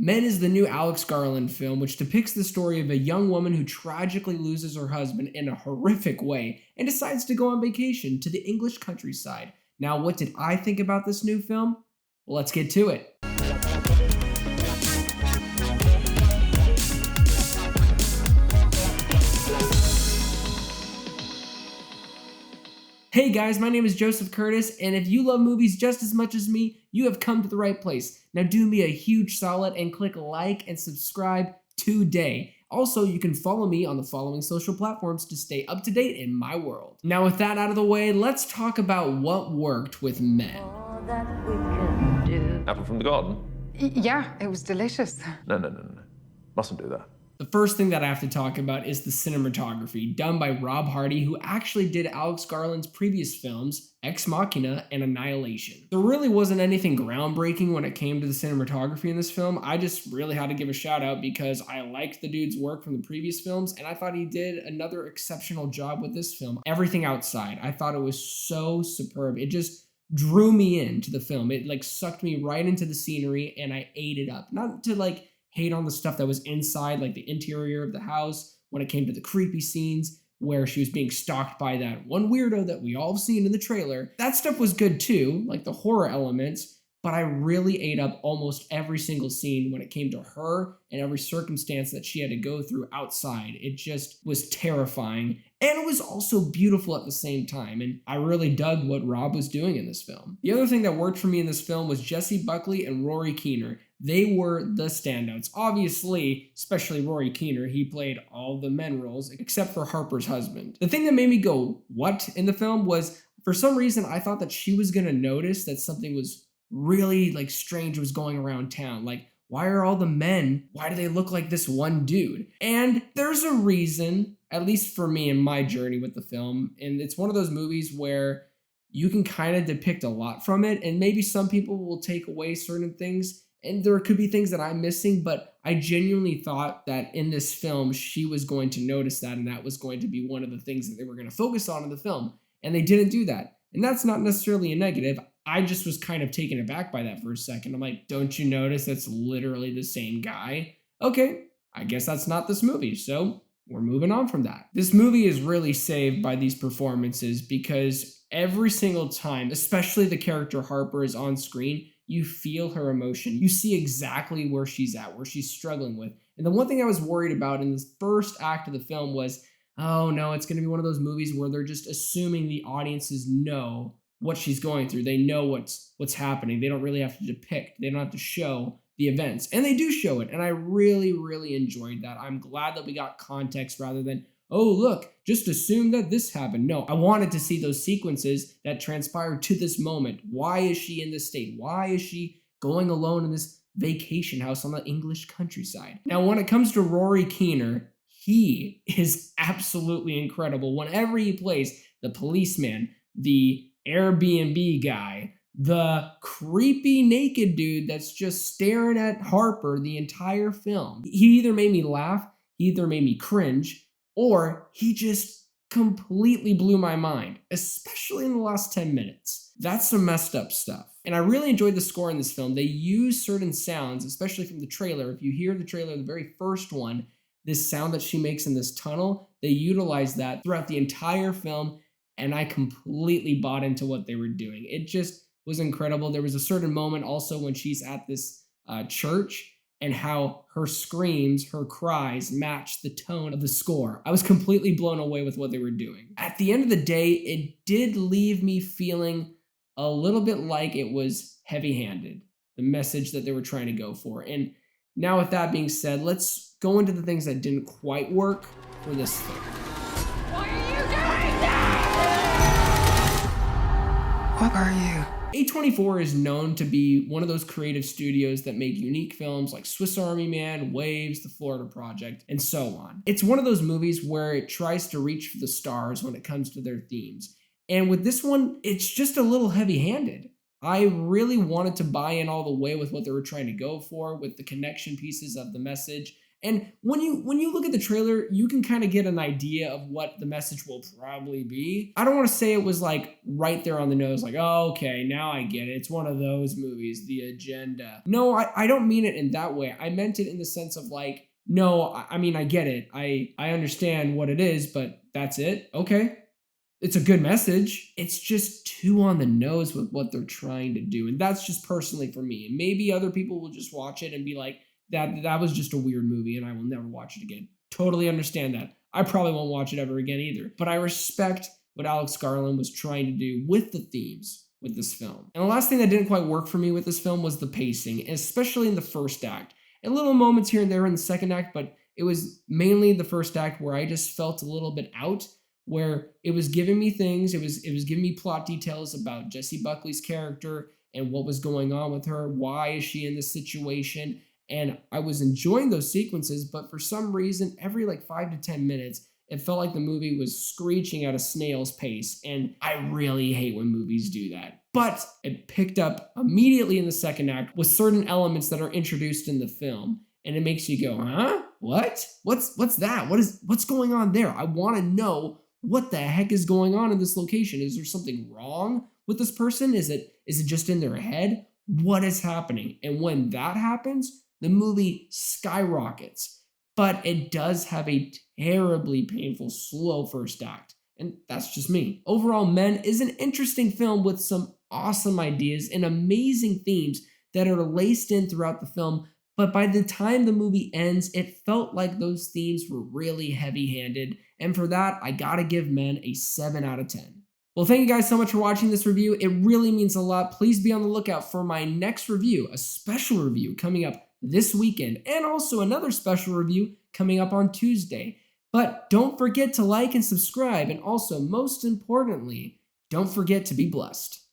Men is the new Alex Garland film, which depicts the story of a young woman who tragically loses her husband in a horrific way and decides to go on vacation to the English countryside. Now, what did I think about this new film? Well, let's get to it. Hey guys, my name is Joseph Curtis, and if you love movies just as much as me, you have come to the right place. Now do me a huge solid and click like and subscribe today. Also, you can follow me on the following social platforms to stay up to date in my world. Now with that out of the way, let's talk about what worked with Men. Apple from the garden? Yeah, it was delicious. No. Mustn't do that. The first thing that I have to talk about is the cinematography, done by Rob Hardy, who actually did Alex Garland's previous films, Ex Machina and Annihilation. There really wasn't anything groundbreaking when it came to the cinematography in this film. I just really had to give a shout out because I liked the dude's work from the previous films, and I thought he did another exceptional job with this film. Everything outside, I thought it was so superb. It just drew me into the film. It like sucked me right into the scenery, and I ate it up. Not to like hate on the stuff that was inside, like the interior of the house, when it came to the creepy scenes where she was being stalked by that one weirdo that we all have seen in the trailer. That stuff was good too, like the horror elements, but I really ate up almost every single scene when it came to her and every circumstance that she had to go through outside. It just was terrifying, and it was also beautiful at the same time, and I really dug what Rob was doing in this film. The other thing that worked for me in this film was Jessie, Buckley, and Rory Kinnear. They were the standouts. Obviously, especially Rory Kinnear, he played all the men roles except for Harper's husband. The thing that made me go, what, in the film was, for some reason, I thought that she was gonna notice that something was really like strange was going around town. Like, why are all the men, why do they look like this one dude? And there's a reason, at least for me in my journey with the film, and it's one of those movies where you can kind of depict a lot from it, and maybe some people will take away certain things, and there could be things that I'm missing, but I genuinely thought that in this film, she was going to notice that, and that was going to be one of the things that they were going to focus on in the film, and they didn't do that. And that's not necessarily a negative. I just was kind of taken aback by that for a second. I'm like, don't you notice that's literally the same guy? Okay, I guess that's not this movie, so we're moving on from that. This movie is really saved by these performances because every single time, especially the character Harper is on screen, you feel her emotion. You see exactly where she's at, where she's struggling with. And the one thing I was worried about in this first act of the film was, oh no, it's going to be one of those movies where they're just assuming the audiences know what she's going through. They know what's happening. They don't really have to depict. They don't have to show the events. And they do show it. And I really, really enjoyed that. I'm glad that we got context rather than, oh, look, just assume that this happened. No, I wanted to see those sequences that transpired to this moment. Why is she in this state? Why is she going alone in this vacation house on the English countryside? Now, when it comes to Rory Kinnear, he is absolutely incredible. Whenever he plays the policeman, the Airbnb guy, the creepy naked dude that's just staring at Harper the entire film, he either made me laugh, he either made me cringe, or he just completely blew my mind, especially in the last 10 minutes. That's some messed up stuff. And I really enjoyed the score in this film. They use certain sounds, especially from the trailer. If you hear the trailer, the very first one, this sound that she makes in this tunnel, they utilize that throughout the entire film, and I completely bought into what they were doing. It just was incredible. There was a certain moment also when she's at this church, and how her screams, her cries match the tone of the score. I was completely blown away with what they were doing. At the end of the day, it did leave me feeling a little bit like it was heavy-handed, the message that they were trying to go for. And now with that being said, let's go into the things that didn't quite work for this film. Why are you doing that? What are you? A24 is known to be one of those creative studios that make unique films like Swiss Army Man, Waves, The Florida Project, and so on. It's one of those movies where it tries to reach for the stars when it comes to their themes. And with this one, it's just a little heavy-handed. I really wanted to buy in all the way with what they were trying to go for, with the connection pieces of the message, And when you look at the trailer, you can kind of get an idea of what the message will probably be. I don't want to say it was like right there on the nose, like, oh, okay, now I get it. It's one of those movies, The Agenda. No, I don't mean it in that way. I meant it in the sense of like, no, I mean, I get it. I understand what it is, but that's it. Okay. It's a good message. It's just too on the nose with what they're trying to do. And that's just personally for me. And maybe other people will just watch it and be like, that was just a weird movie and I will never watch it again. Totally understand that. I probably won't watch it ever again either. But I respect what Alex Garland was trying to do with the themes with this film. And the last thing that didn't quite work for me with this film was the pacing, especially in the first act. And little moments here and there in the second act, but it was mainly the first act where I just felt a little bit out, where it was giving me things, it was giving me plot details about Jessie Buckley's character and what was going on with her, why is she in this situation, and I was enjoying those sequences, but for some reason, every like 5 to 10 minutes, it felt like the movie was screeching at a snail's pace, and I really hate when movies do that. But it picked up immediately in the second act with certain elements that are introduced in the film, and it makes you go, huh? What? What's that? What's going on there? I want to know what the heck is going on in this location. Is there something wrong with this person? Is it just in their head? What is happening? And when that happens, the movie skyrockets. But it does have a terribly painful, slow first act. And that's just me. Overall, Men is an interesting film with some awesome ideas and amazing themes that are laced in throughout the film. But by the time the movie ends, it felt like those themes were really heavy-handed. And for that, I gotta give Men a 7 out of 10. Well, thank you guys so much for watching this review. It really means a lot. Please be on the lookout for my next review, a special review coming up this weekend, and also another special review coming up on Tuesday. But don't forget to like and subscribe, and also, most importantly, don't forget to be blessed.